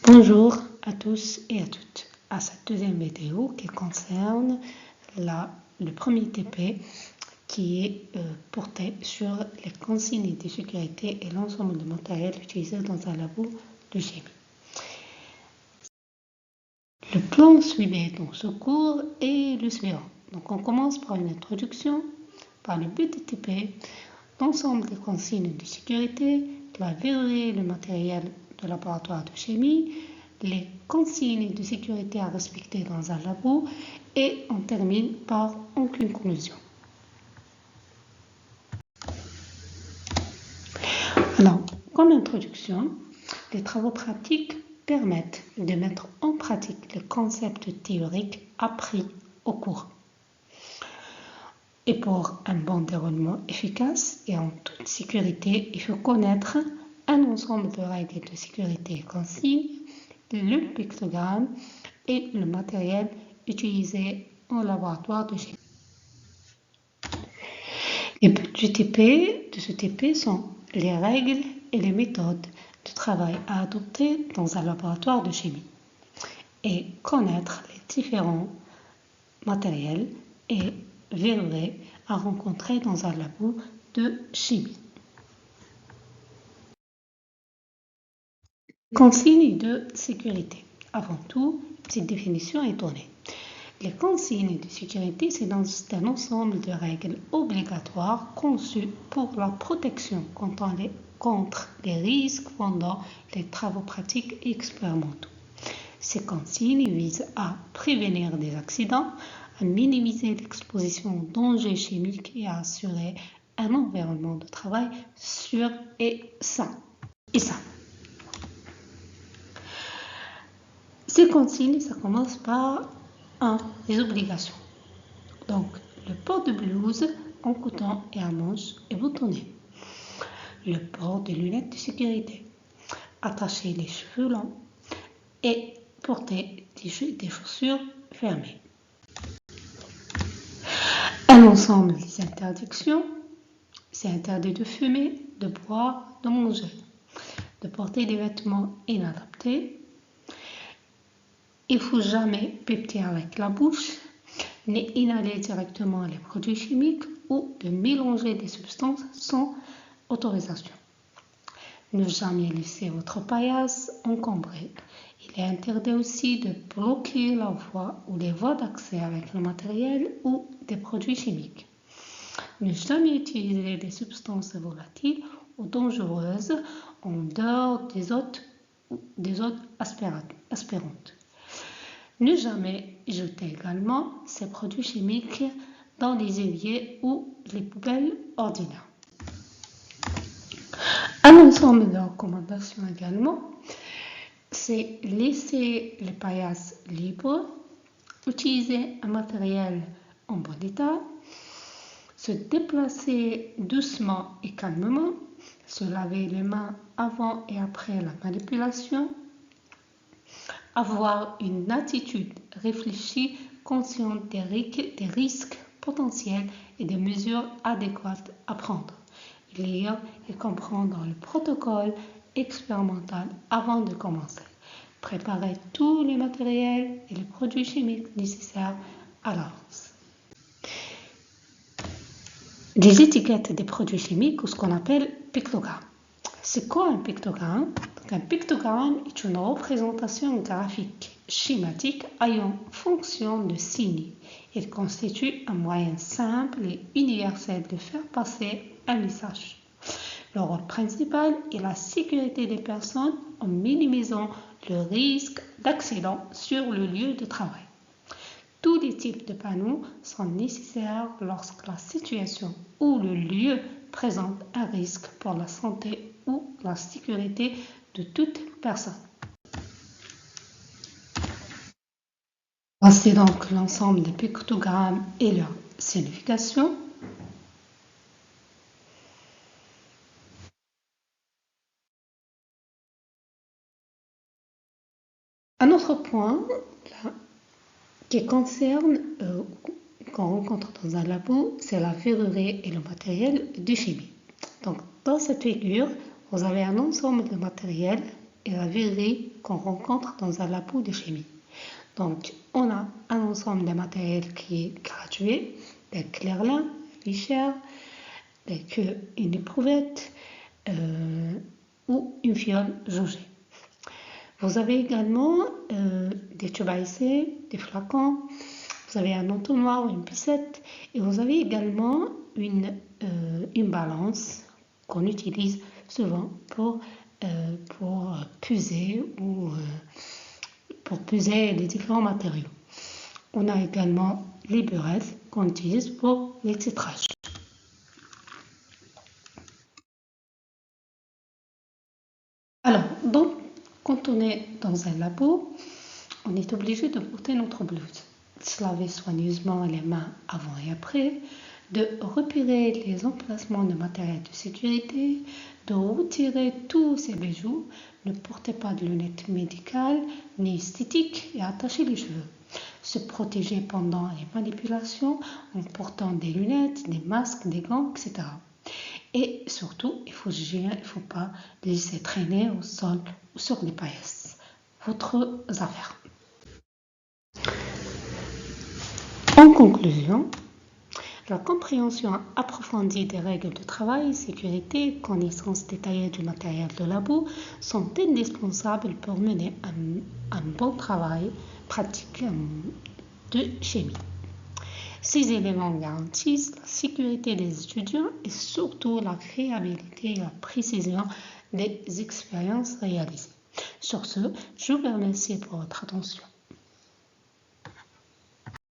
Bonjour à tous et à toutes à cette deuxième vidéo qui concerne le premier TP qui est porté sur les consignes de sécurité et l'ensemble du matériel utilisé dans un labo de chimie. Le plan suivi dans ce cours est le suivant. Donc on commence par une introduction, par le but du TP, l'ensemble des consignes de sécurité, la verrouiller le matériel de laboratoire de chimie, les consignes de sécurité à respecter dans un labo et on termine par une conclusion. Alors, comme introduction, les travaux pratiques permettent de mettre en pratique les concepts théoriques appris au cours. Et pour un bon déroulement efficace et en toute sécurité, il faut connaître un ensemble de règles de sécurité et consignes, le pictogramme et le matériel utilisé en laboratoire de chimie. Les buts de ce TP sont les règles et les méthodes de travail à adopter dans un laboratoire de chimie et connaître les différents matériels et verrouilles à rencontrer dans un labo de chimie. Consignes de sécurité. Avant tout, une petite définition est donnée. Les consignes de sécurité, c'est un ensemble de règles obligatoires conçues pour la protection contre les risques pendant les travaux pratiques et expérimentaux. Ces consignes visent à prévenir des accidents, à minimiser l'exposition aux dangers chimiques et à assurer un environnement de travail sûr et sain. Ces consignes, ça commence par les obligations. Donc, le port de blouse en coton et à manches et boutonné. Le port de lunettes de sécurité. Attacher les cheveux longs et porter des chaussures fermées. Un ensemble des interdictions. C'est interdit de fumer, de boire, de manger, de porter des vêtements inadaptés. Il ne faut jamais pipeter avec la bouche, ni inhaler directement les produits chimiques ou de mélanger des substances sans autorisation. Ne jamais laisser votre paillasse encombrée. Il est interdit aussi de bloquer la voie ou les voies d'accès avec le matériel ou des produits chimiques. Ne jamais utiliser des substances volatiles ou dangereuses en dehors des hôtes aspirantes. Ne jamais jeter également ces produits chimiques dans les éviers ou les poubelles ordinaires. Un ensemble de recommandations également, c'est laisser les paillasses libres, utiliser un matériel en bon état, se déplacer doucement et calmement, se laver les mains avant et après la manipulation, avoir une attitude réfléchie, consciente des risques potentiels et des mesures adéquates à prendre. Lire et comprendre le protocole expérimental avant de commencer. Préparer tous les matériels et les produits chimiques nécessaires à l'avance. Les étiquettes des produits chimiques ou ce qu'on appelle pictogramme. C'est quoi un pictogramme? Un pictogramme est une représentation graphique schématique ayant fonction de signe. Il constitue un moyen simple et universel de faire passer un message. Le rôle principal est la sécurité des personnes en minimisant le risque d'accident sur le lieu de travail. Tous les types de panneaux sont nécessaires lorsque la situation ou le lieu présente un risque pour la santé ou la sécurité de toute personne. Voici donc l'ensemble des pictogrammes et leur signification. Un autre point qui concerne qu'on rencontre dans un labo, c'est la verrouillerie et le matériel de chimie. Donc, dans cette figure, vous avez un ensemble de matériel et la verrerie qu'on rencontre dans un labo de chimie. Donc, on a un ensemble de matériel qui est gradué, des clairlins, Fischer, des queues, une éprouvette ou une fiole jaugée. Vous avez également des tubes à essai, des flacons, vous avez un entonnoir ou une piscette et vous avez également une balance qu'on utilise souvent pour peser ou pour peser les différents matériaux. On a également les burettes qu'on utilise pour les titrages. Alors, donc, quand on est dans un labo, on est obligé de porter notre blouse, de se laver soigneusement les mains avant et après, de repérer les emplacements de matériel de sécurité, de retirer tous ces bijoux, ne portez pas de lunettes médicales ni esthétiques et attachez les cheveux. Se protéger pendant les manipulations en portant des lunettes, des masques, des gants, etc. Et surtout, il ne faut pas laisser traîner au sol ou sur les paillasses votre affaire. En conclusion, la compréhension approfondie des règles de travail, sécurité, connaissance détaillée du matériel de labo sont indispensables pour mener un bon travail pratique de chimie. Ces éléments garantissent la sécurité des étudiants et surtout la fiabilité et la précision des expériences réalisées. Sur ce, je vous remercie pour votre attention.